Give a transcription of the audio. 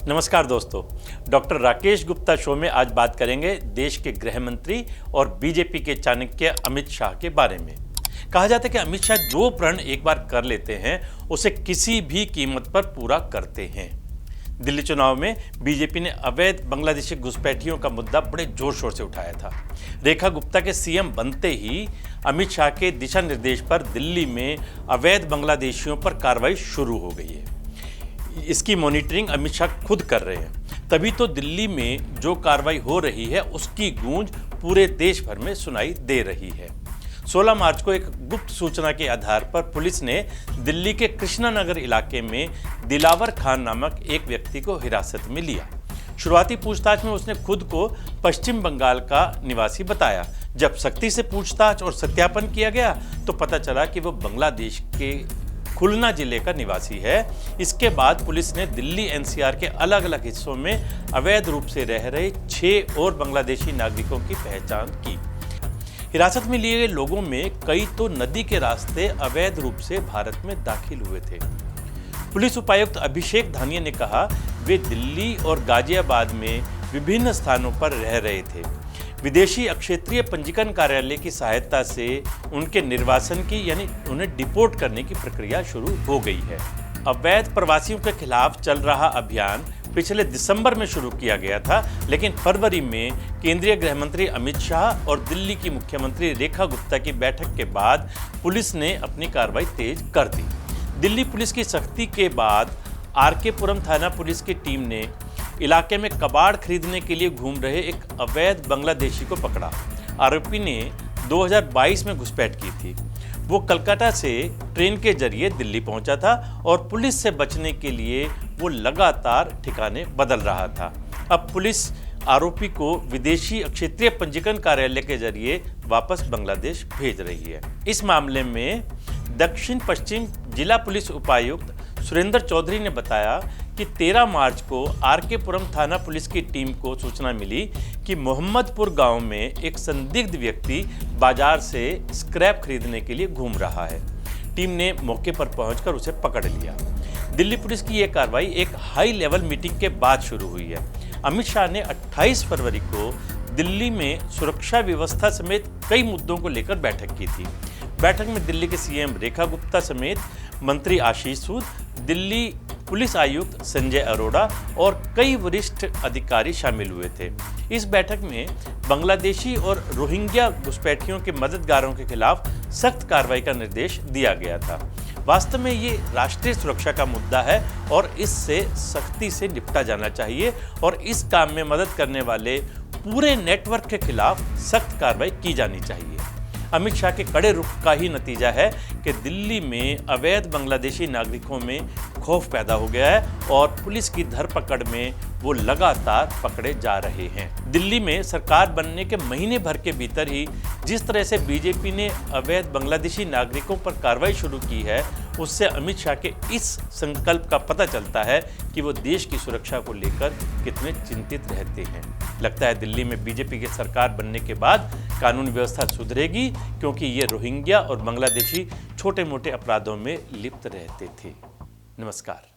नमस्कार दोस्तों, doctor Rakesh Gupta show में आज बात करेंगे देश के गृह मंत्री और बीजेपी के चाणक्य अमित शाह के बारे में। कहा जाता है कि अमित शाह जो प्रण एक बार कर लेते हैं उसे किसी भी कीमत पर पूरा करते हैं। दिल्ली चुनाव में बीजेपी ने अवैध बांग्लादेशी घुसपैठियों का मुद्दा बड़े जोर शोर से उठाया था। रेखा गुप्ता के सीएम बनते ही अमित शाह के दिशा निर्देश पर दिल्ली में अवैध बांग्लादेशियों पर कार्रवाई शुरू हो गई है। इसकी मॉनिटरिंग अमित शाह खुद कर रहे हैं, तभी तो दिल्ली में जो कार्रवाई हो रही है उसकी गूंज पूरे देश भर में सुनाई दे रही है। 16 मार्च को एक गुप्त सूचना के आधार पर पुलिस ने दिल्ली के कृष्णा नगर इलाके में दिलावर खान नामक एक व्यक्ति को हिरासत में लिया। शुरुआती पूछताछ में उसने खुद को पश्चिम बंगाल का निवासी बताया। जब सख्ती से पूछताछ और सत्यापन किया गया तो पता चला कि वो बांग्लादेश के खुलना जिले का निवासी है। इसके बाद पुलिस ने दिल्ली एनसीआर के अलग अलग हिस्सों में अवैध रूप से रह रहे 6 और बांग्लादेशी नागरिकों की पहचान की। हिरासत में लिए गए लोगों में कई तो नदी के रास्ते अवैध रूप से भारत में दाखिल हुए थे। पुलिस उपायुक्त अभिषेक धानिया ने कहा वे दिल्ली और गाजियाबाद में विभिन्न स्थानों पर रह रहे थे। विदेशी क्षेत्रीय पंजीकरण कार्यालय की सहायता से उनके निर्वासन की यानी उन्हें डिपोर्ट करने की प्रक्रिया शुरू हो गई है। अवैध प्रवासियों के खिलाफ चल रहा अभियान पिछले दिसंबर में शुरू किया गया था, लेकिन फरवरी में केंद्रीय गृह मंत्री अमित शाह और दिल्ली की मुख्यमंत्री रेखा गुप्ता की बैठक के बाद पुलिस ने अपनी कार्रवाई तेज कर दी। दिल्ली पुलिस की सख्ती के बाद आरके पुरम थाना पुलिस की टीम ने इलाके में कबाड़ खरीदने के लिए घूम रहे एक अवैध बांग्लादेशी को पकड़ा। आरोपी ने 2022 में घुसपैठ की थी। वो कलकत्ता से ट्रेन के जरिए दिल्ली पहुंचा था और पुलिस से बचने के लिए वो लगातार ठिकाने बदल रहा था। अब पुलिस आरोपी को विदेशी क्षेत्रीय पंजीकरण कार्यालय के जरिए वापस बांग्लादेश भेज रही है। इस मामले में दक्षिण पश्चिम जिला पुलिस उपायुक्त सुरेंद्र चौधरी ने बताया कि 13 मार्च को आरके पुरम थाना पुलिस की टीम को सूचना मिली कि मोहम्मदपुर गांव में एक संदिग्ध व्यक्ति बाजार से स्क्रैप खरीदने के लिए घूम रहा है। टीम ने मौके पर पहुंचकर उसे पकड़ लिया। दिल्ली पुलिस की यह कार्रवाई एक हाई लेवल मीटिंग के बाद शुरू हुई है। अमित शाह ने 28 फरवरी को दिल्ली में सुरक्षा व्यवस्था समेत कई मुद्दों को लेकर बैठक की थी। बैठक में दिल्ली के सीएम रेखा गुप्ता समेत मंत्री आशीष सूद, दिल्ली पुलिस आयुक्त संजय अरोड़ा और कई वरिष्ठ अधिकारी शामिल हुए थे। इस बैठक में बांग्लादेशी और रोहिंग्या घुसपैठियों के मददगारों के खिलाफ सख्त कार्रवाई का निर्देश दिया गया था। वास्तव में ये राष्ट्रीय सुरक्षा का मुद्दा है और इससे सख्ती से निपटा जाना चाहिए और इस काम में मदद करने वाले पूरे नेटवर्क के खिलाफ सख्त कार्रवाई की जानी चाहिए। अमित शाह के कड़े रुख का ही नतीजा है कि दिल्ली में अवैध बांग्लादेशी नागरिकों में खौफ पैदा हो गया है और पुलिस की धरपकड़ में वो लगातार पकड़े जा रहे हैं। दिल्ली में सरकार बनने के महीने भर के भीतर ही जिस तरह से बीजेपी ने अवैध बांग्लादेशी नागरिकों पर कार्रवाई शुरू की है, उससे अमित शाह के इस संकल्प का पता चलता है कि वो देश की सुरक्षा को लेकर कितने चिंतित रहते हैं। लगता है दिल्ली में बीजेपी की सरकार बनने के बाद कानून व्यवस्था सुधरेगी, क्योंकि ये रोहिंग्या और बांग्लादेशी छोटे मोटे अपराधों में लिप्त रहते थे। नमस्कार।